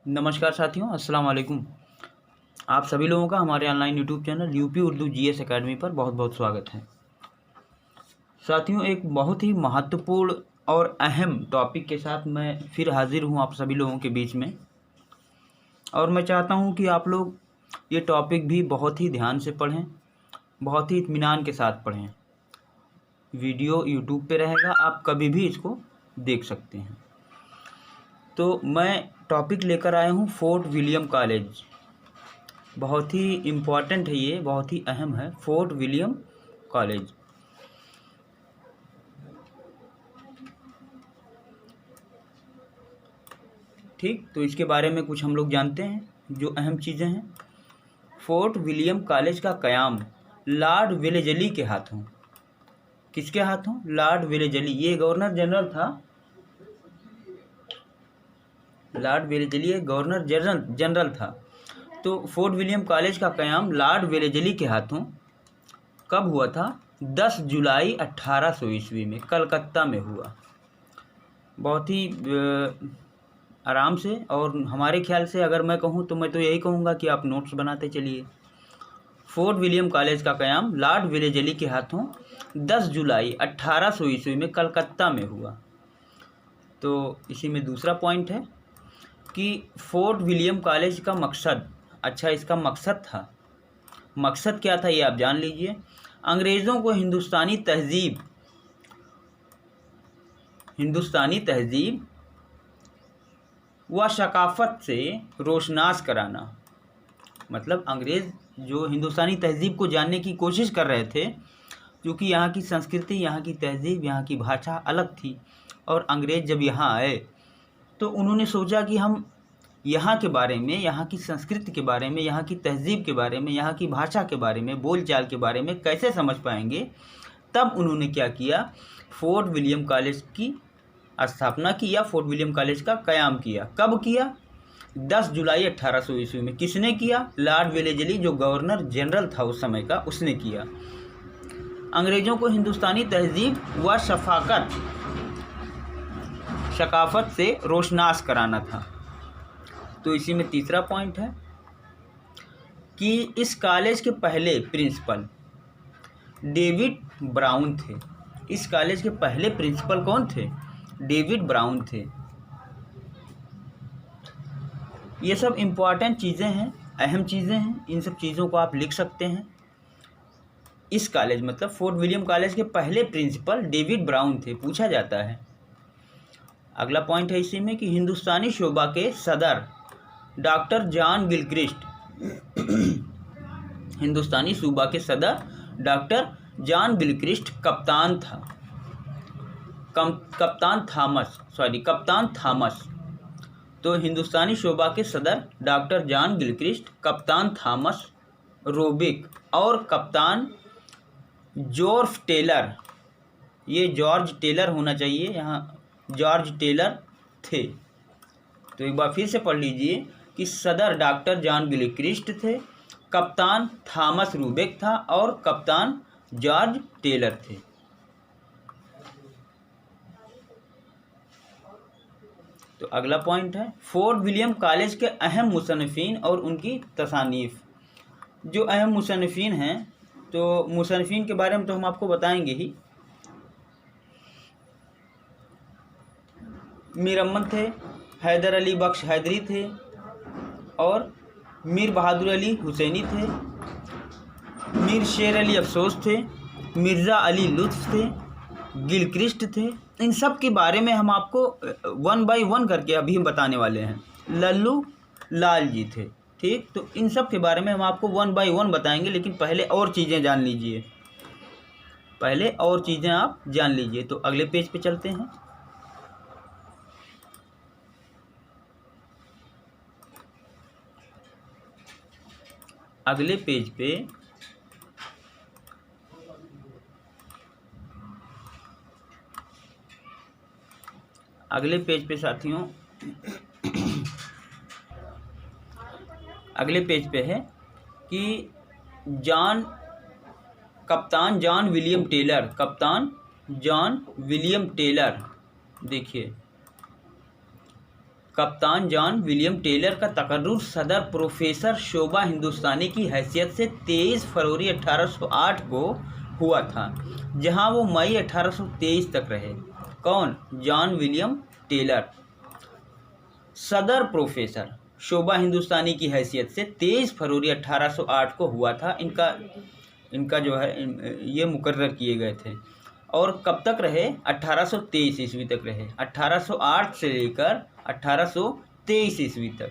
नमस्कार साथियों, अस्सलाम वालेकुम। आप सभी लोगों का हमारे online YouTube channel UP Urdu GS academy पर बहुत बहुत स्वागत है। साथियों, एक बहुत ही महत्वपूर्ण और अहम टॉपिक के साथ मैं फिर हाजिर हूं आप सभी लोगों के बीच में, और मैं चाहता हूं कि आप लोग ये टॉपिक भी बहुत ही ध्यान से पढ़ें, बहुत ही इत्मीनान के साथ पढ़ें। वीडियो यूट्यूब पे रहेगा, आप कभी भी इसको देख सकते हैं। तो मैं टॉपिक लेकर आया हूँ फोर्ट विलियम कॉलेज। बहुत ही इम्पॉर्टेंट है, ये बहुत ही अहम है, फोर्ट विलियम कॉलेज। ठीक, तो इसके बारे में कुछ हम लोग जानते हैं जो अहम चीज़ें हैं। फोर्ट विलियम कॉलेज का क़याम लॉर्ड वेलेजली के हाथों। किसके हाथों? Lord Wellesley. ये गवर्नर जनरल था। लॉर्ड वेलेजली एक गवर्नर जनरल था। तो फोर्ट विलियम कॉलेज का क़याम लॉर्ड वेलेजली के हाथों कब हुआ था? 10 जुलाई 1800 ईस्वी में कलकत्ता में हुआ। बहुत ही आराम से, और हमारे ख्याल से अगर मैं कहूँ तो मैं तो यही कहूँगा कि आप नोट्स बनाते चलिए। फोर्ट विलियम कॉलेज का क़याम लॉर्ड वेलेजली के हाथों 10 जुलाई 1800 ईस्वी में कलकत्ता में हुआ। तो इसी में दूसरा पॉइंट है कि फोर्ट विलियम कॉलेज का मकसद, अच्छा इसका मकसद था, मकसद क्या था ये आप जान लीजिए। अंग्रेज़ों को हिंदुस्तानी तहजीब व सकाफ़त से रोशनास कराना। मतलब अंग्रेज़ जो हिंदुस्तानी तहजीब को जानने की कोशिश कर रहे थे, क्योंकि यहाँ की संस्कृति, यहाँ की तहजीब, यहाँ की भाषा अलग थी। और अंग्रेज़ जब यहाँ आए तो उन्होंने सोचा कि हम यहाँ के बारे में, यहाँ की संस्कृति के बारे में, यहाँ की तहजीब के बारे में, यहाँ की भाषा के बारे में, बोलचाल के बारे में कैसे समझ पाएंगे। तब उन्होंने क्या किया? फोर्ट विलियम कॉलेज की स्थापना की या फोर्ट विलियम कॉलेज का क़याम किया। कब किया? 10 जुलाई 1800 ईस्वी में। किसने किया? लॉर्ड वेलेजली, जो गवर्नर जनरल था उस समय का, उसने किया। अंग्रेज़ों को हिंदुस्तानी तहजीब व सकाफ़त से रोशनास कराना था। तो इसी में तीसरा पॉइंट है कि इस कॉलेज के पहले प्रिंसिपल डेविड ब्राउन थे। इस कॉलेज के पहले प्रिंसिपल कौन थे? डेविड ब्राउन थे। ये सब इम्पॉर्टेंट चीज़ें हैं, अहम चीज़ें हैं, इन सब चीज़ों को आप लिख सकते हैं। इस कॉलेज मतलब फोर्ट विलियम कॉलेज के पहले प्रिंसिपल डेविड ब्राउन थे, पूछा जाता है। अगला पॉइंट है इसी में कि हिंदुस्तानी शोबा के सदर डॉक्टर जॉन गिलक्रिस्ट हिंदुस्तानी सूबा के सदर डॉक्टर जॉन गिलक्रिस्ट कप्तान थॉमस। तो हिंदुस्तानी शोबा के सदर डॉक्टर जॉन गिलक्रिस्ट, कप्तान थॉमस रोबिक और कप्तान जॉर्ज टेलर, ये जॉर्ज टेलर होना चाहिए, यहाँ जॉर्ज टेलर थे। तो एक बार फिर से पढ़ लीजिए कि सदर डॉक्टर जॉन गिलक्रिस्ट थे, कप्तान थॉमस रूबेक था और कप्तान जॉर्ज टेलर थे। तो अगला पॉइंट है फोर्ट विलियम कॉलेज के अहम मुसन्निफीन और उनकी तसानीफ। जो अहम मुसन्निफीन हैं, तो मुसन्निफीन के बारे में तो हम आपको बताएंगे ही। मीर अहमद थे, हैदर अली बख्श हैदरी थे और मीर बहादुर अली हुसैनी थे, मीर शेर अली अफसोस थे, मिर्ज़ा अली लुत्फ़ थे, गिलक्रिस्ट थे। इन सब के बारे में हम आपको 1 बाय 1 करके अभी हम बताने वाले हैं। लल्लू लाल जी थे। ठीक, तो इन सब के बारे में हम आपको 1 बाय 1 बताएंगे, लेकिन पहले और चीज़ें जान लीजिए, पहले और चीज़ें आप जान लीजिए। तो अगले पेज पे चलते हैं। अगले पेज पे साथियों अगले पेज पे है कि कप्तान जॉन विलियम टेलर, देखिए कप्तान जॉन विलियम टेलर का तकर्रुर सदर प्रोफेसर शोभा हिंदुस्तानी की हैसियत से 23 फरवरी 1808 को हुआ था, जहां वो मई 1823 तक रहे। कौन? John William Taylor. सदर प्रोफेसर शोभा हिंदुस्तानी की हैसियत से 23 फरवरी 1808 को हुआ था। इनका जो है ये मुकर्रर किए गए थे। और कब तक रहे? 1823 ईस्वी तक रहे। 1808 से लेकर 1823 ईस्वी तक।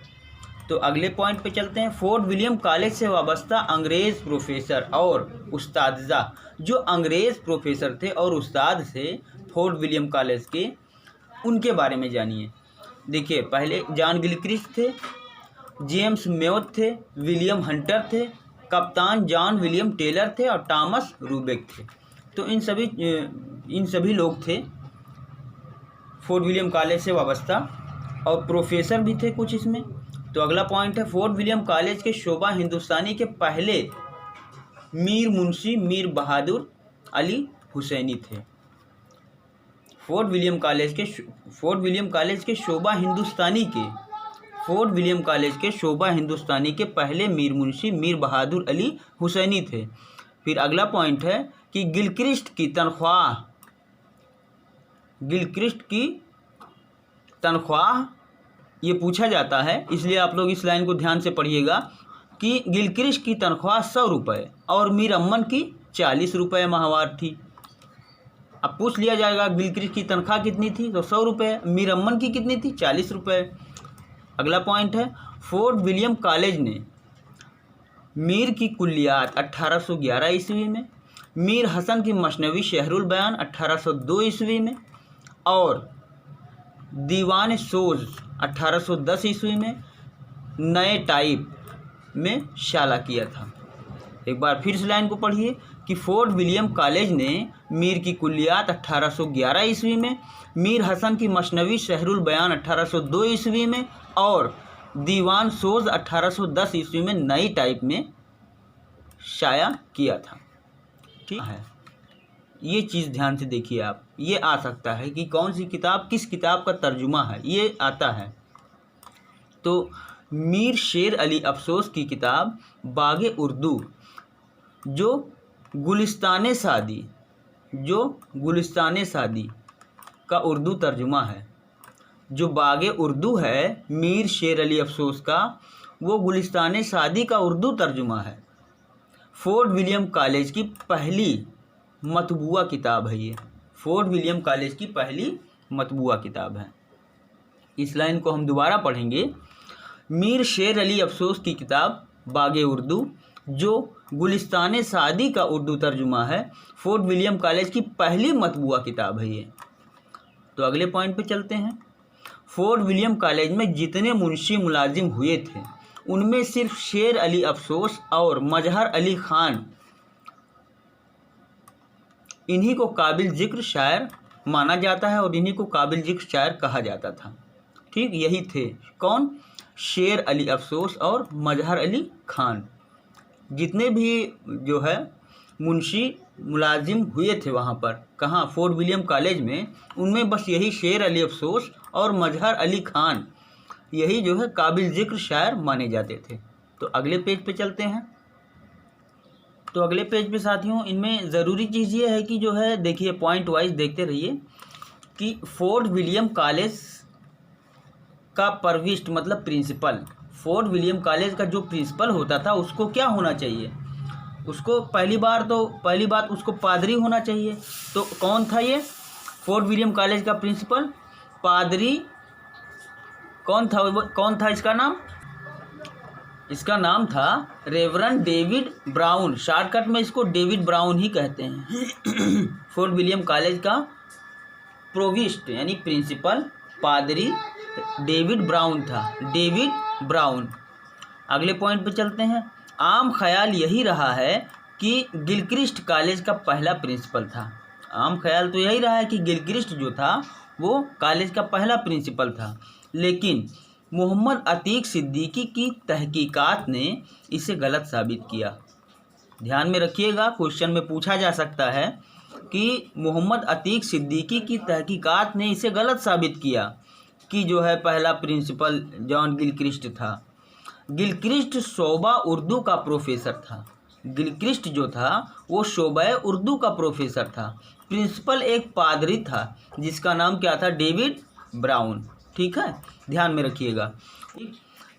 तो अगले पॉइंट पे चलते हैं। फोर्ट विलियम कॉलेज से वाबस्ता अंग्रेज़ प्रोफेसर और उस्तादजा। जो अंग्रेज़ प्रोफेसर थे और उस्ताद थे फोर्ट विलियम कॉलेज के, उनके बारे में जानिए। देखिए, पहले जॉन गिलक्रिस्ट थे, जेम्स मेयोत थे, विलियम हंटर थे, कप्तान जॉन विलियम टेलर थे और थॉमस रूबेक थे। तो इन सभी लोग थे फोर्ट विलियम कॉलेज से वाबस्ता, और प्रोफेसर भी थे कुछ इसमें। तो अगला पॉइंट है, फोर्ट विलियम कॉलेज के शोभा हिंदुस्तानी के पहले मीर मुंशी मीर बहादुर अली हुसैनी थे। फोर्ट विलियम कॉलेज के शोभा हिंदुस्तानी के पहले मीर मुंशी मीर बहादुर अली हुसैनी थे। फिर अगला पॉइंट है कि गिलक्रिस्ट की तनख्वाह ये पूछा जाता है, इसलिए आप लोग इस लाइन को ध्यान से पढ़िएगा कि गिलक्रिस्ट की तनख्वाह 100 रुपये और मीर अम्मन की 40 रुपये माहवार थी। अब पूछ लिया जाएगा गिलक्रिस्ट की तनख्वाह कितनी थी, तो 100 रुपये। मीर अम्मन की कितनी थी? 40 रुपये। अगला पॉइंट है, फोर्ट विलियम कॉलेज ने मीर की कुल्लियात 1811 ईस्वी में, मीर हसन की मसनवी शहरुल बयान 1802 ईस्वी में और दीवान सोज 1810 ईस्वी में नए टाइप में शाला किया था। एक बार फिर इस लाइन को पढ़िए कि फोर्ट विलियम कॉलेज ने मीर की कुल्लियात 1811 ईस्वी में, मीर हसन की मसनवी शहरुल बयान 1802 ईस्वी में और दीवान सोज 1810 ईस्वी में नई टाइप में शाया किया था। ठीक है, ये चीज़ ध्यान से देखिए आप। ये आ सकता है कि कौन सी किताब किस किताब का तर्जुमा है, ये आता है। तो मीर शेर अली अफसोस की किताब बागे उर्दू, जो गुलिस्तान सादी का उर्दू तर्जुमा है। जो बागे उर्दू है मीर शेर अली अफसोस का, वो गुलिस्तान सादी का उर्दू तर्जुमा है। फोर्ट विलियम कॉलेज की पहली मतबूआ किताब है ये। फोर्ट विलियम कॉलेज की पहली मतबूआ किताब है। इस लाइन को हम दोबारा पढ़ेंगे। मीर शेर अली अफसोस की किताब बागे उर्दू, जो गुलिस्तान सादी का उर्दू तर्जुमा है, फोर्ट विलियम कॉलेज की पहली मतबूआ किताब है ये। तो अगले पॉइंट पे चलते हैं। फोर्ट विलियम कॉलेज में जितने मुंशी मुलाजिम हुए थे, उनमें सिर्फ शेर अली अफसोस और मजहर अली खान, इन्हीं को काबिल जिक्र शायर माना जाता है और इन्हीं को काबिल जिक्र शायर कहा जाता था। ठीक, यही थे। कौन? शेर अली अफसोस और मजहर अली खान। जितने भी जो है मुंशी मुलाजिम हुए थे वहाँ पर, कहाँ? फोर्ट विलियम कॉलेज में, उनमें बस यही शेर अली अफसोस और मजहर अली खान, यही जो है काबिल जिक्र शायर माने जाते थे। तो अगले पेज पे चलते हैं। तो अगले पेज पे साथियों, इनमें ज़रूरी चीज़ ये है कि जो है देखिए, पॉइंट वाइज देखते रहिए कि फोर्ट विलियम कॉलेज का परविस्ट मतलब प्रिंसिपल, फोर्ट विलियम कॉलेज का जो प्रिंसिपल होता था उसको क्या होना चाहिए? उसको पहली बात उसको पादरी होना चाहिए। तो कौन था ये फोर्ट विलियम कॉलेज का प्रिंसिपल? पादरी। कौन था इसका नाम? इसका नाम था रेवरेंड डेविड ब्राउन। शॉर्टकट में इसको डेविड ब्राउन ही कहते हैं। फोर्ट विलियम कॉलेज का प्रोविस्ट यानी प्रिंसिपल पादरी डेविड ब्राउन था, डेविड ब्राउन। अगले पॉइंट पे चलते हैं। आम ख्याल यही रहा है कि गिलक्रिस्ट कॉलेज का पहला प्रिंसिपल था। आम ख्याल तो यही रहा है कि गिलक्रिस्ट जो था वो कॉलेज का पहला प्रिंसिपल था, लेकिन मोहम्मद अतीक सिद्दीकी की तहकीकात ने इसे गलत साबित किया। ध्यान में रखिएगा, क्वेश्चन में पूछा जा सकता है कि मोहम्मद अतीक सिद्दीकी की तहकीकात ने इसे गलत साबित किया। की जो है पहला प्रिंसिपल जॉन गिलक्रिस्ट था। गिलक्रिस्ट शोबा उर्दू का प्रोफेसर था। गिलक्रिस्ट जो था वो शोबा उर्दू का प्रोफेसर था। प्रिंसिपल एक पादरी था जिसका नाम क्या था, डेविड ब्राउन। ठीक है, ध्यान में रखिएगा।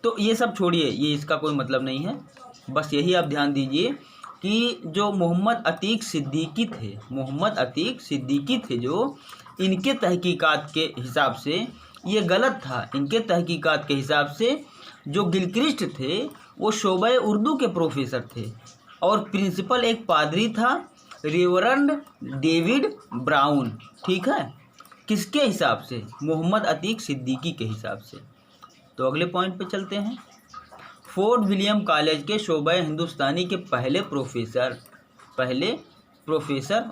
तो ये सब छोड़िए, ये इसका कोई मतलब नहीं है, बस यही आप ध्यान दीजिए कि जो मोहम्मद अतीक सिद्दीकी थे, मोहम्मद अतीक सिद्दीकी थे, जो इनके तहकीकात के हिसाब से ये गलत था। इनके तहकीकात के हिसाब से जो गिलक्रिस्ट थे वो शोबा उर्दू के प्रोफेसर थे और प्रिंसिपल एक पादरी था, रेवरेंड डेविड ब्राउन। ठीक है, किसके हिसाब से? मोहम्मद अतीक सिद्दीकी के हिसाब से। तो अगले पॉइंट पे चलते हैं। फोर्ट विलियम कॉलेज के शोबा हिंदुस्तानी के पहले प्रोफेसर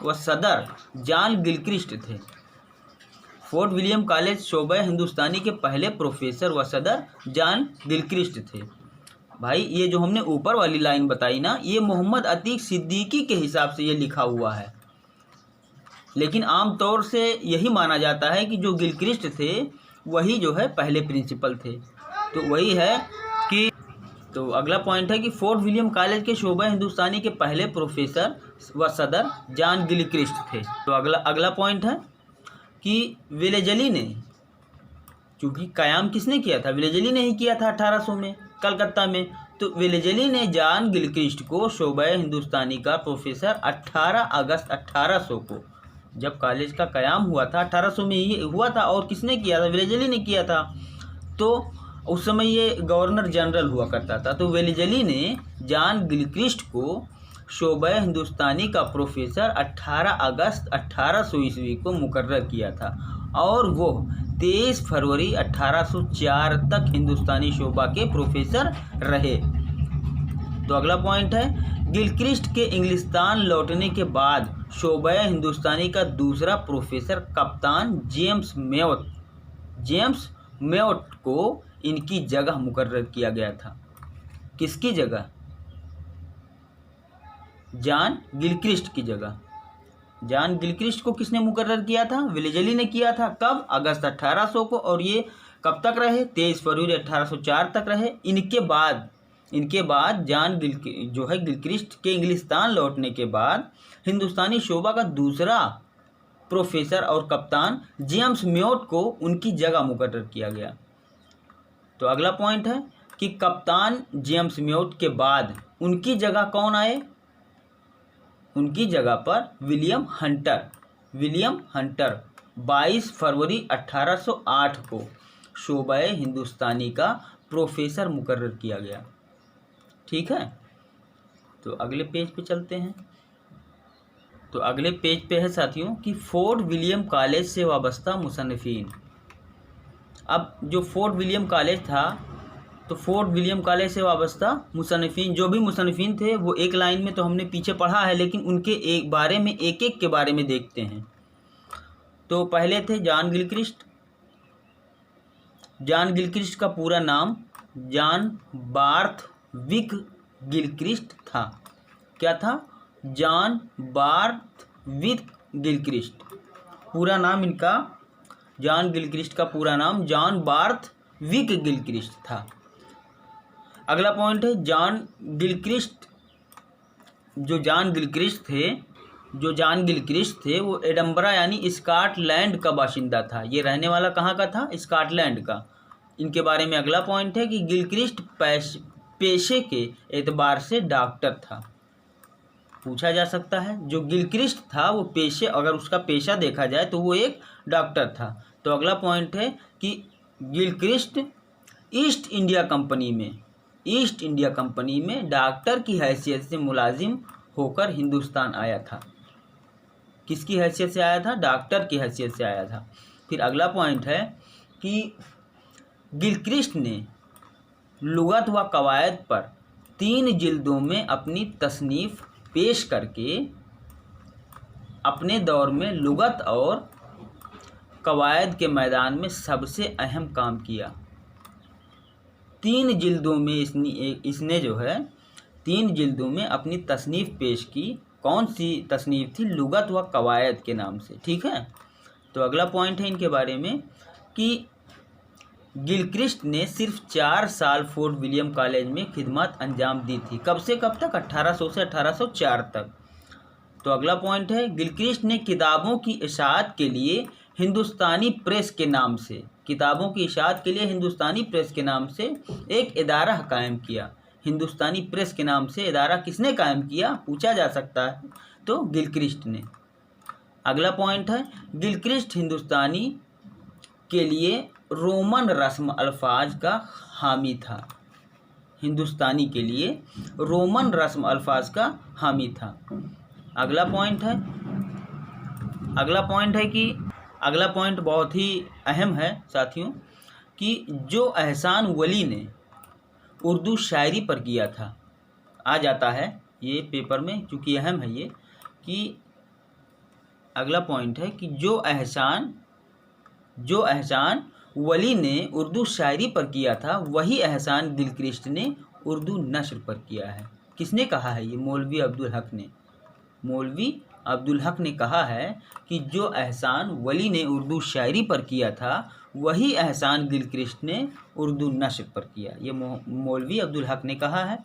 व सदर जॉन गिलक्रिस्ट थे। फोर्ट विलियम कॉलेज शोबा हिंदुस्तानी के पहले प्रोफेसर व सदर जॉन गिलक्रिस्ट थे। भाई ये जो हमने ऊपर वाली लाइन बताई ना, ये मोहम्मद अतीक सिद्दीकी के हिसाब से ये लिखा हुआ है, लेकिन आमतौर से यही माना जाता है कि जो गिलक्रिस्ट थे वही जो है पहले प्रिंसिपल थे। तो वही है कि तो अगला पॉइंट है कि फोर्ट विलियम कॉलेज के शोबा हिंदुस्तानी के पहले प्रोफेसर व सदर जॉन गिलक्रिस्ट थे। तो अगला पॉइंट है कि वेलेजली ने, चूँकि क़याम किसने किया था? वेलेजली ने ही किया था 1800 में कलकत्ता में। तो वेलेजली ने जॉन गिलक्रिस्ट को शोबा हिंदुस्तानी का प्रोफेसर 18 अगस्त 1800 को, जब कॉलेज का क़याम हुआ था 1800 में ही हुआ था, और किसने किया था? वेलेजली ने किया था। तो उस समय ये गवर्नर जनरल हुआ करता था। तो वेलेजली ने जॉन गिलक्रिस्ट को शोबा हिंदुस्तानी का प्रोफेसर 18 अगस्त 1800 ईस्वी को मुकर्रर किया था और वो 23 फरवरी 1804 तक हिंदुस्तानी शोबा के प्रोफेसर रहे। तो अगला पॉइंट है, गिलक्रिस्ट के इंग्लिस्तान लौटने के बाद शोबा हिंदुस्तानी का दूसरा प्रोफेसर कप्तान जेम्स मेयोट को इनकी जगह मुकर्रर किया गया था। किसकी जगह? जॉन गिलक्रिस्ट की जगह। जॉन गिलक्रिस्ट को किसने मुकर्रर किया था? वेलेजली ने किया था। कब? अगस्त 1800 को। और ये कब तक रहे? 23 फरवरी 1804 तक रहे। इनके बाद जॉन गिलक्रिस्ट के इंग्लिस्तान लौटने के बाद हिंदुस्तानी शोबा का दूसरा प्रोफेसर और कप्तान जेम्स मेयोट को उनकी जगह मुकर्रर किया गया। तो अगला पॉइंट है कि कप्तान जेम्स मेयोट के बाद उनकी जगह कौन आए? उनकी जगह पर विलियम हंटर 22 फरवरी 1808 को शोबा हिंदुस्तानी का प्रोफेसर मुकर्रर किया गया। ठीक है, तो अगले पेज पे चलते हैं। तो अगले पेज पे है साथियों कि फोर्ट विलियम कॉलेज से वाबस्ता मुसन्निफीन। अब जो फोर्ट विलियम कॉलेज था, तो फोर्ट विलियम कॉलेज से वाबस्ता मुसन्निफीन, जो भी मुसन्निफीन थे वो एक लाइन में तो हमने पीछे पढ़ा है, लेकिन उनके एक के बारे में देखते हैं। तो पहले थे जॉन गिलक्रिस्ट। जॉन गिलक्रिस्ट का पूरा नाम जॉन बार्थविक गिलक्रिस्ट था। क्या था? John Barthwick Gilchrist. पूरा नाम इनका, जॉन गिलक्रिस्ट का पूरा नाम जॉन बार्थविक गिलक्रिस्ट था। अगला पॉइंट है जॉन गिलक्रिस्ट थे वो एडम्बरा यानी स्कॉटलैंड का बाशिंदा था। ये रहने वाला कहाँ का था? स्कॉटलैंड का। इनके बारे में अगला पॉइंट है कि गिलक्रिस्ट पेशे के एतबार से डॉक्टर था। पूछा जा सकता है, जो गिलक्रिस्ट था वो अगर उसका पेशा देखा जाए तो वो एक डॉक्टर था। तो अगला पॉइंट है कि गिलक्रिस्ट ईस्ट इंडिया कंपनी में डॉक्टर की हैसियत से मुलाजिम होकर हिंदुस्तान आया था। किसकी हैसियत से आया था? डॉक्टर की हैसियत से आया था। फिर अगला पॉइंट है कि गिलक्रिस्ट ने लुगत व कवायद पर 3 जिल्दों में अपनी तसनीफ पेश करके अपने दौर में लुगत और कवायद के मैदान में सबसे अहम काम किया। 3 जिल्दों में इसने जो है 3 जिल्दों में अपनी तसनीफ़ पेश की। कौन सी तसनीफ़ थी? लुगत व कवायद के नाम से। ठीक है, तो अगला पॉइंट है इनके बारे में कि गिलक्रिस्ट ने सिर्फ 4 साल फोर्ट विलियम कॉलेज में खिदमत अंजाम दी थी। कब से कब तक? 1800 से 1804 तक। तो अगला पॉइंट है, गिलक्रिस्ट ने किताबों की इशाअत के लिए हिंदुस्तानी प्रेस के नाम से, किताबों की इशाअत के लिए हिंदुस्तानी प्रेस के नाम से एक इदारा कायम किया। हिंदुस्तानी प्रेस के नाम से इदारा किसने कायम किया, पूछा जा सकता है, तो गिलक्रिस्ट ने। अगला पॉइंट है, गिलक्रिस्ट हिंदुस्तानी के लिए रोमन रस्म अल्फाज का हामी था। हिंदुस्तानी के लिए रोमन रस्म अल्फाज का हामी था। अगला पॉइंट बहुत ही अहम है साथियों, कि जो एहसान वली ने उर्दू शायरी पर किया था, आ जाता है ये पेपर में, चूँकि अहम है ये, कि अगला पॉइंट है कि जो एहसान वली ने उर्दू शायरी पर किया था, वही एहसान गिलक्रिस्ट ने उर्दू नस्र पर किया है। किसने कहा है ये? मौलवी अब्दुल हक ने। मौलवी अब्दुल हक ने कहा है कि जो एहसान वली ने उर्दू शायरी पर किया था, वही एहसान गिलक्रिस्ट ने उर्दू नस्र पर किया। ये मौलवी अब्दुल हक ने कहा है।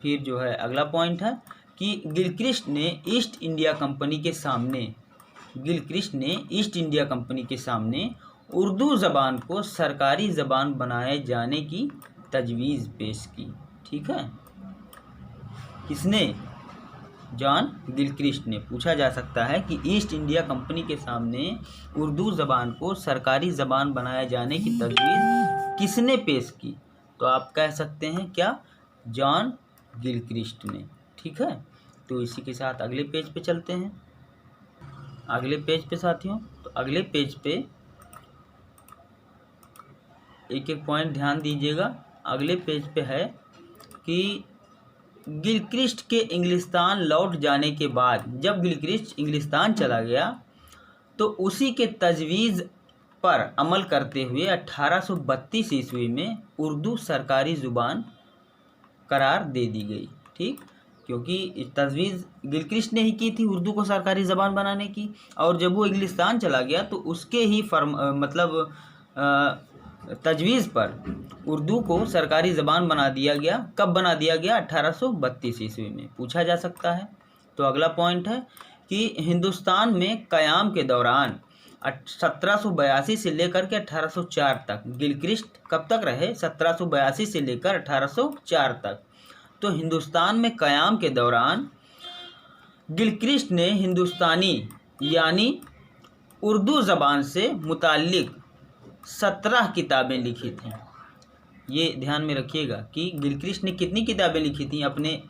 फिर जो है अगला पॉइंट है कि गिलक्रिस्ट ने ईस्ट इंडिया कंपनी के सामने उर्दू ज़बान को सरकारी ज़बान बनाए जाने की तजवीज़ पेश की। ठीक है, किसने? जॉन गिलक्रिस्ट ने। पूछा जा सकता है कि ईस्ट इंडिया कंपनी के सामने उर्दू ज़बान को सरकारी ज़बान बनाए जाने की तजवीज़ किसने पेश की? तो आप कह सकते हैं क्या? जॉन गिलक्रिस्ट ने। ठीक है, तो इसी के साथ अगले पेज पे चलते हैं। अगले पेज पे साथियों, तो अगले पेज पे एक एक पॉइंट ध्यान दीजिएगा। अगले पेज पे है कि गिलक्रिस्ट के इंग्लिस्तान लौट जाने के बाद, जब गिलक्रिस्ट इंग्लिस्तान चला गया, तो उसी के तजवीज़ पर अमल करते हुए 1832 ईस्वी में उर्दू सरकारी ज़ुबान करार दे दी गई। ठीक, क्योंकि तजवीज़ गिलक्रिस्ट ने ही की थी उर्दू को सरकारी ज़बान बनाने की, और जब वो इंग्लिस्तान चला गया तो उसके ही तजवीज़ पर उर्दू को सरकारी ज़बान बना दिया गया। कब बना दिया गया? 1832 ईस्वी में। पूछा जा सकता है। तो अगला पॉइंट है कि हिंदुस्तान में क़याम के दौरान 1782 से लेकर के 1804 तक, गिलक्रिस्ट कब तक रहे? 1782 से लेकर 1804 तक। तो हिंदुस्तान में क़याम के दौरान गिलक्रिस्ट ने हिंदुस्तानी यानी उर्दू ज़बान से मुताल्लिक़ 17 किताबें लिखी थीं। ये ध्यान में रखिएगा कि गिलक्रिस्ट ने कितनी किताबें लिखी थीं अपने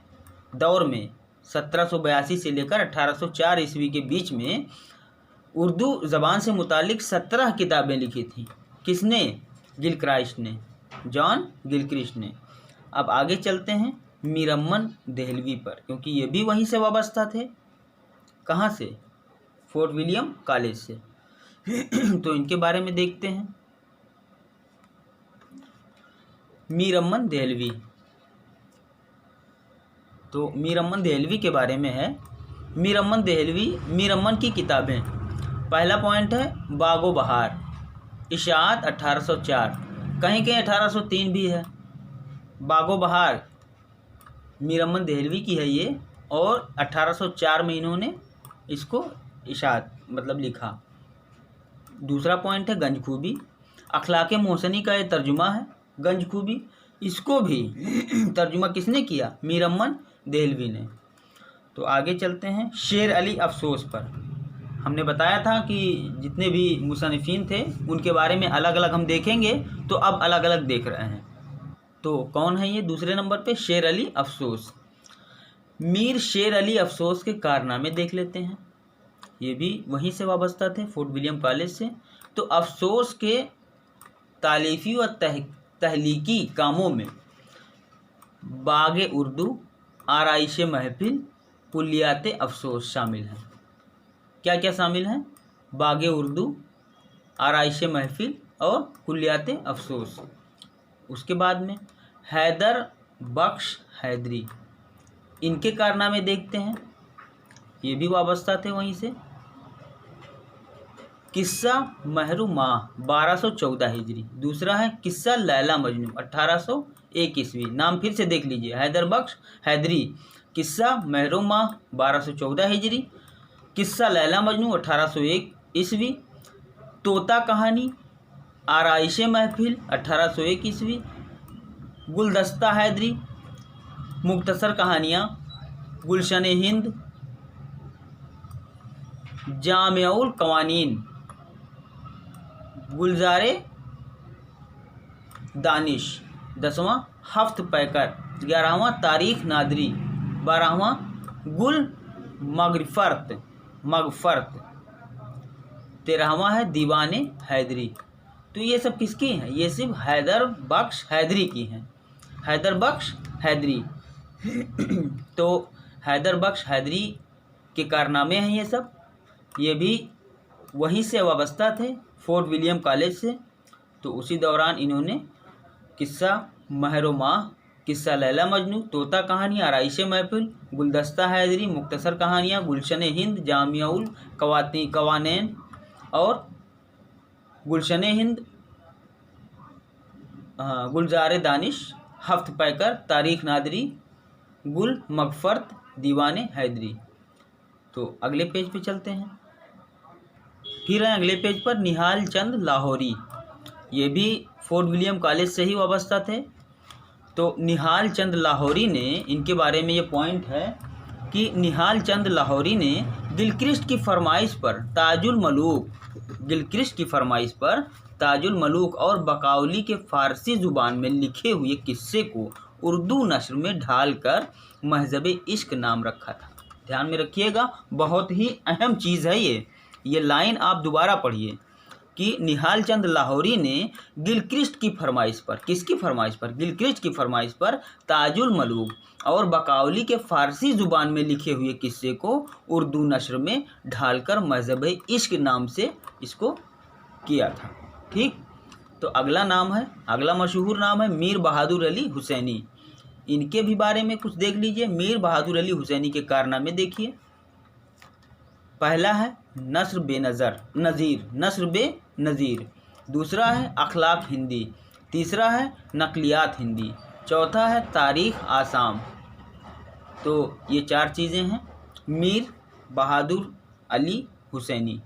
दौर में, 1782 से लेकर 1804 ईस्वी के बीच में उर्दू ज़बान से मुताल्लिक़ 17 किताबें लिखी थीं। किसने? गिलक्रिस्ट ने, जॉन गिलक्रिस्ट ने। अब आगे चलते हैं मीर अमन देहलवी पर, क्योंकि ये भी वहीं से वाबस्ता थे। कहाँ से? फोर्ट विलियम कॉलेज से। तो इनके बारे में देखते हैं। मीर अमन देहलवी, तो मीर अमन देहलवी के बारे में है। मीर अमन की किताबें। पहला पॉइंट है बागो बहार, इशाअत 1804, कहीं कहीं 1803 भी है। बागो बहार मीर अमन देहलवी की है ये, और 1804 में इन्होंने इसको इशाअत लिखा। दूसरा पॉइंट है गंजखूबी, अखलाक़े मोहसनी का ये तर्जुमा है गंजखूबी। इसको भी तर्जुमा किसने किया? मीर अमन देहलवी ने। तो आगे चलते हैं शेर अली अफसोस पर। हमने बताया था कि जितने भी मुसन्निफ़ीन थे उनके बारे में अलग अलग हम देखेंगे, तो अब अलग अलग देख रहे हैं। तो कौन है ये? दूसरे नंबर पे शेर अली अफसोस। मीर शेर अली अफसोस के कारनामे देख लेते हैं। ये भी वहीं से वाबस्ता थे, फोर्ट विलियम कॉलेज से। तो अफसोस के तालीफ़ी व तहलीकी कामों में बाग़े उर्दू, आराइश महफिल, कुल्लियात अफसोस शामिल हैं। क्या क्या शामिल हैं? बाग़े उर्दू, आराइश महफिल और कुल्लियात अफसोस। उसके बाद में हैदर बख्श हैदरी, इनके कारनामे देखते हैं। ये भी वाबस्ता थे वहीं से। किस्सा महरू माह 1214 हिजरी। दूसरा है किस्सा लैला मजनू 1801 ईस्वी। नाम फिर से देख लीजिए, हैदर बख्श हैदरी, किस्सा महरू माह 1214 हिजरी, किस्सा लैला मजनू 1801 ईस्वी, तोता कहानी आराइश महफिल 1801 ईस्वी, गुलदस्ता हैदरी, मुख्तसर कहानियाँ, गुलशन हिंद, जामिउल कवानीन, गुलजारे दानिश। 10वां हफ्त पैकर। 11वां तारीख नादरी। 12वां गुल मगफरत। 13वां है दीवाने हैदरी। तो ये सब किसकी हैं? ये सिर्फ हैदर बख्श हैदरी की हैं, हैदर बख्श हैदरी। तो हैदर बख्श हैदरी के कारनामे हैं ये सब। ये भी वहीं से वाबस्ता थे, फोर्ट विलियम कॉलेज से। तो उसी दौरान इन्होंने किस्सा महरो माह, किस्सा लैला मजनू, तोता कहानी आराइश महफिल, गुलदस्ता हैदरी, मुख्तसर कहानियाँ, गुलशन हिंद, जामिउल कवानीन और गुलशन हिंद, गुलजार दानिश, हफ्त पैकर, तारीख नादरी, गुल मगफरत, दीवाने हैदरी। तो अगले पेज पे चलते हैं। फिर है अगले पेज पर निहाल चंद लाहौरी। ये भी फोर्ट विलियम कॉलेज से ही वाबस्ता थे। तो निहाल चंद लाहौरी ने, इनके बारे में ये पॉइंट है कि निहाल चंद लाहौरी ने गिलक्रिस्ट की फरमाइश पर ताजुल मलूक और बकावली के फ़ारसी ज़ुबान में लिखे हुए किस्से को उर्दू नस्र में ढालकर महज़ब इश्क नाम रखा था। ध्यान में रखिएगा, बहुत ही अहम चीज़ है ये लाइन आप दोबारा पढ़िए कि निहाल चंद लाहौरी ने गिलक्रिस्ट की फरमाइश पर, किसकी फरमाइश पर? गिलक्रिस्ट की फरमाइश पर ताजुल मलूक और बकावली के फ़ारसी ज़ुबान में लिखे हुए किस्से को उर्दू नस्र में ढालकर महज़ब इश्क नाम से इसको किया था। ठीक, तो अगला मशहूर नाम है मीर बहादुर अली हुसैनी। इनके भी बारे में कुछ देख लीजिए। मीर बहादुर अली हुसैनी के कारनामे देखिए। पहला है नस्र बे नज़ीर। दूसरा है अखलाक हिंदी। तीसरा है नकलियात हिंदी। चौथा है तारीख़ आसाम। तो ये 4 चीज़ें हैं मीर बहादुर अली हुसैनी,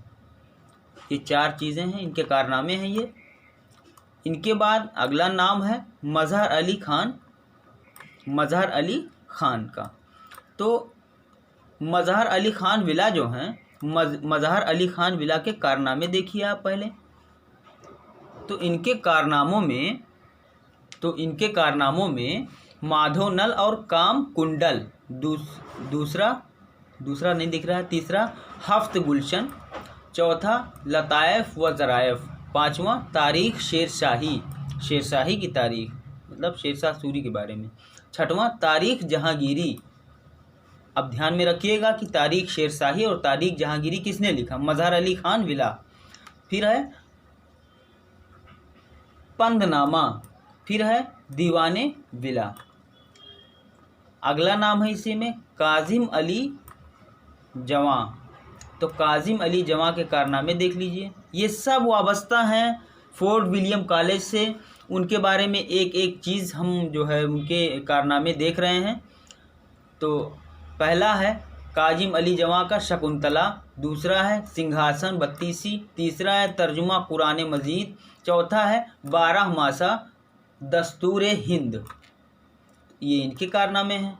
ये 4 चीज़ें हैं, इनके कारनामे हैं ये। इनके बाद अगला नाम है मज़हर अली खान का। तो मज़हर अली खान विला जो हैं, मज़हर अली खान विला के कारनामे देखिए आप पहले। तो इनके कारनामों में माधव नल और काम कुंडल, दूसरा नहीं दिख रहा है, तीसरा हफ्त गुलशन, चौथा लताइफ व ज़राइफ, 5वां तारीख़ शेरशाही की तारीख़, मतलब शेरशाह सूरी के बारे में, 6वां तारीख़ जहांगीरी। अब ध्यान में रखिएगा कि तारीख़ शेरशाही और तारीख़ जहांगीरी किसने लिखा? मज़हर अली खान विला। फिर है पंदनामा, फिर है दीवाने विला। अगला नाम है इसी में काजिम अली जवां। तो काजिम अली जवां के कारनामे देख लीजिए। ये सब वाबस्ता हैं फोर्ट विलियम कॉलेज से। उनके बारे में एक एक चीज़ हम जो है उनके कारनामे देख रहे हैं। तो पहला है काजिम अली जवां का शकुंतला, दूसरा है सिंहासन बत्तीसी, तीसरा है तर्जुमा कुरान मजीद, चौथा है 12 मासा दस्तूर हिंद। ये इनके कारनामे हैं।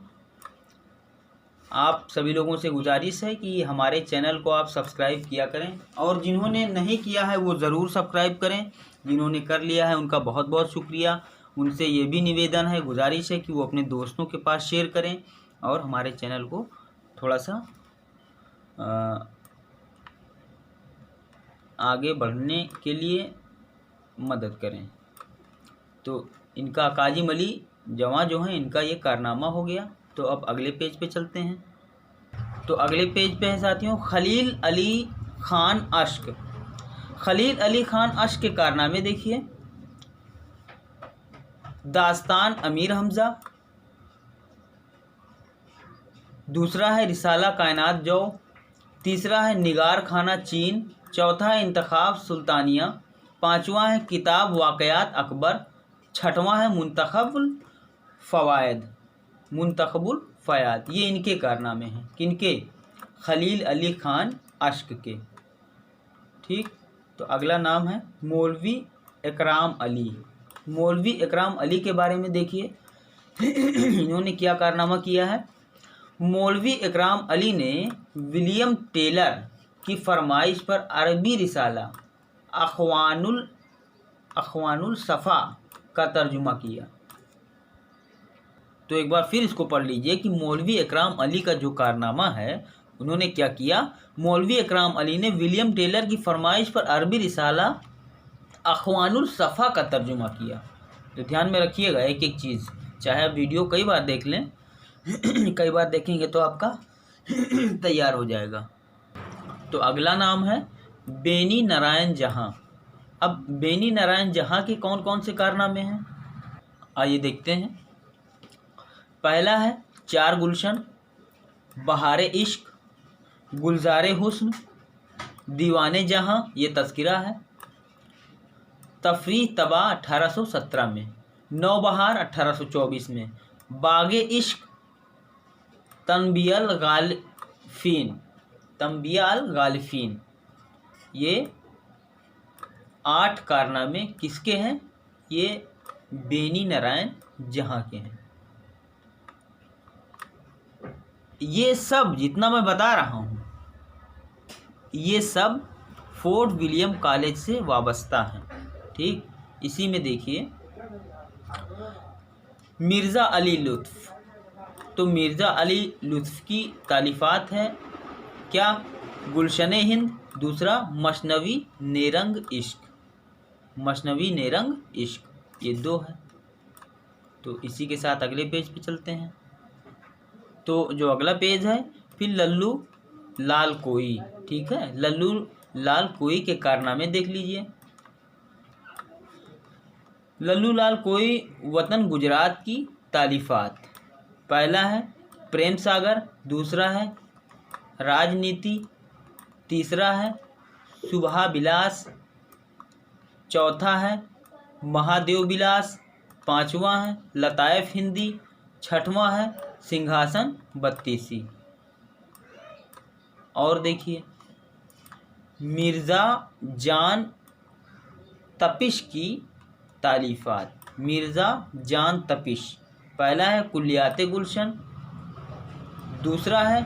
आप सभी लोगों से गुजारिश है कि हमारे चैनल को आप सब्सक्राइब किया करें, और जिन्होंने नहीं किया है वो ज़रूर सब्सक्राइब करें। जिन्होंने कर लिया है उनका बहुत बहुत शुक्रिया। उनसे ये भी निवेदन है, गुजारिश है कि वो अपने दोस्तों के पास शेयर करें और हमारे चैनल को थोड़ा सा आगे बढ़ने के लिए मदद करें। तो इनका काजिम अली जवां जो हैं, इनका ये कारनामा हो गया। तो अब अगले पेज पे चलते हैं। तो अगले पेज पे है साथियों खलील अली खान अश्क। खलील अली खान अश्क के कारनामे देखिए। दास्तान अमीर हमज़ा, दूसरा है रिसाला कायनात जो, तीसरा है निगार खाना चीन, चौथा है इंतखाब सुल्तानिया, पांचवा है किताब वाक़यात अकबर, छठवां है मुंतखबुल फ़याद। ये इनके कारनामे हैं, किनके? खलील अली खान अश्क के। ठीक, तो अगला नाम है मौलवी इकराम अली। मौलवी इकराम अली के बारे में देखिए इन्होंने क्या कारनामा किया है। मौलवी इकराम अली ने विलियम टेलर की फरमाइश पर अरबी रिसाला अखवानुल सफ़ा का तर्जुमा किया। तो एक बार फिर इसको पढ़ लीजिए कि मौलवी इकराम अली का जो कारनामा है, उन्होंने क्या किया। मौलवी इकराम अली ने विलियम टेलर की फरमाइश पर अरबी रिसाला अखवानुल सफ़ा का तर्जुमा किया। तो ध्यान में रखिएगा एक एक चीज़, चाहे आप वीडियो कई बार देख लें कई बार देखेंगे तो आपका तैयार हो जाएगा। तो अगला नाम है बेनी नारायण जहाँ। अब बेनी नारायण जहाँ के कौन कौन से कारनामे हैं, आइए देखते हैं। पहला है चार गुलशन, बहारे इश्क, गुलजारे हुस्न, दीवाने जहाँ, ये तज़किरा है, तफरीह तबा 1817 में, नौबहार 1824 में, बागे इश्क, तंबियल गालिफीन। ये 8 कारनामे किसके हैं? ये बेनी नारायण जहाँ के हैं। ये सब जितना मैं बता रहा हूँ, ये सब फोर्ट विलियम कॉलेज से वाबस्ता हैं। ठीक, इसी में देखिए मिर्ज़ा अली लुत्फ़। तो मिर्ज़ा अली लुत्फ़ की तालीफ़ात है क्या? गुलशन हिंद, दूसरा मसनवी नेरंग इश्क, ये 2 है। तो इसी के साथ अगले पेज पे चलते हैं। तो जो अगला पेज है फिर लल्लू लाल कोई। ठीक है, लल्लू लाल कोई के कारनामे देख लीजिए। लल्लू लाल कोई वतन गुजरात की तालीफ़ात। पहला है प्रेम सागर, दूसरा है राजनीति, तीसरा है सुबह विलास, चौथा है महादेव विलास, पांचवा है लताइफ हिंदी, छठवां है सिंहासन बत्तीसी। और देखिए मिर्ज़ा जान तपिश की तालीफ़ात। मिर्ज़ा जान तपिश, पहला है कुल्लियात गुलशन, दूसरा है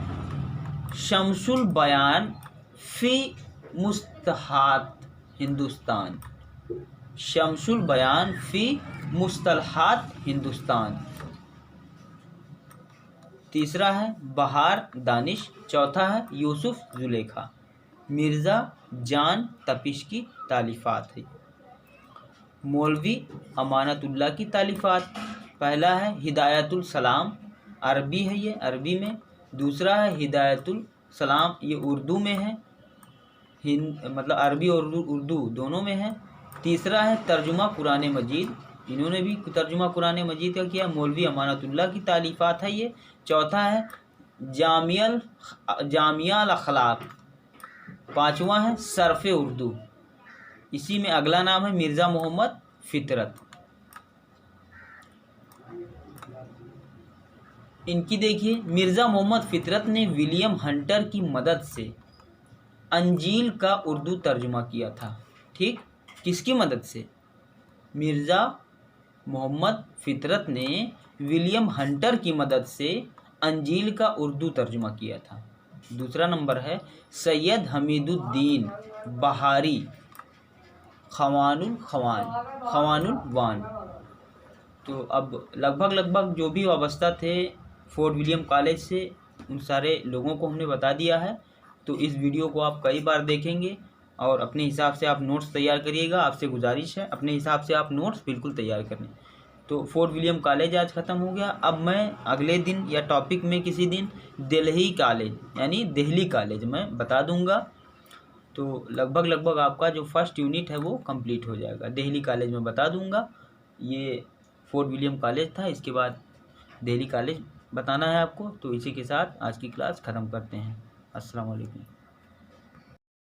शमसुल बयान फ़ी मुस्तलहात हिंदुस्तान, शमसुल बयान फ़ी मुस्तलहात हिंदुस्तान, तीसरा है बहार दानिश, चौथा है यूसुफ जुलेखा। मिर्ज़ा जान तपिश की तालीफ़ात है। मौलवी अमानतुल्लाह की तालीफ़ात, पहला है हिदायतुल सलाम, अरबी है ये, अरबी में, दूसरा है हिदायतुल सलाम, ये उर्दू में है, मतलब अरबी और उर्दू दोनों में है, तीसरा है तर्जुमा कुरान मजीद, इन्होंने भी तर्जुमा कुरान मजीद का किया, मौलवी अमानतुल्लाह की तालीफ़ात है ये, चौथा है जामिया अखलाक, पाँचवा है सरफ़ उर्दू। इसी में अगला नाम है मिर्ज़ा मोहम्मद फितरत। इनकी देखिए, मिर्ज़ा मोहम्मद फितरत ने विलियम हंटर की मदद से अंजील का उर्दू तर्जुमा किया था। ठीक, किसकी मदद से? मिर्ज़ा मोहम्मद फितरत ने विलियम हंटर की मदद से अंजील का उर्दू तर्जुमा किया था। दूसरा नंबर है सैयद हमीदुद्दीन बहारी खवानुल वान। तो अब लगभग जो भी वाबस्ता थे फोर्ट विलियम कॉलेज से, उन सारे लोगों को हमने बता दिया है। तो इस वीडियो को आप कई बार देखेंगे और अपने हिसाब से आप नोट्स तैयार करिएगा। आपसे गुजारिश है अपने हिसाब से आप नोट्स बिल्कुल तैयार करें। तो फोर्ट विलियम कॉलेज आज ख़त्म हो गया। अब मैं अगले दिन या टॉपिक में किसी दिन दिल्ली कॉलेज यानी दिल्ली कॉलेज मैं बता दूंगा। तो लगभग आपका जो फर्स्ट यूनिट है वो कंप्लीट हो जाएगा। दिल्ली कॉलेज में बता दूंगा। ये फोर्ट विलियम कॉलेज था, इसके बाद दिल्ली कॉलेज बताना है आपको। तो इसी के साथ आज की क्लास ख़त्म करते हैं। अस्सलाम वालेकुम।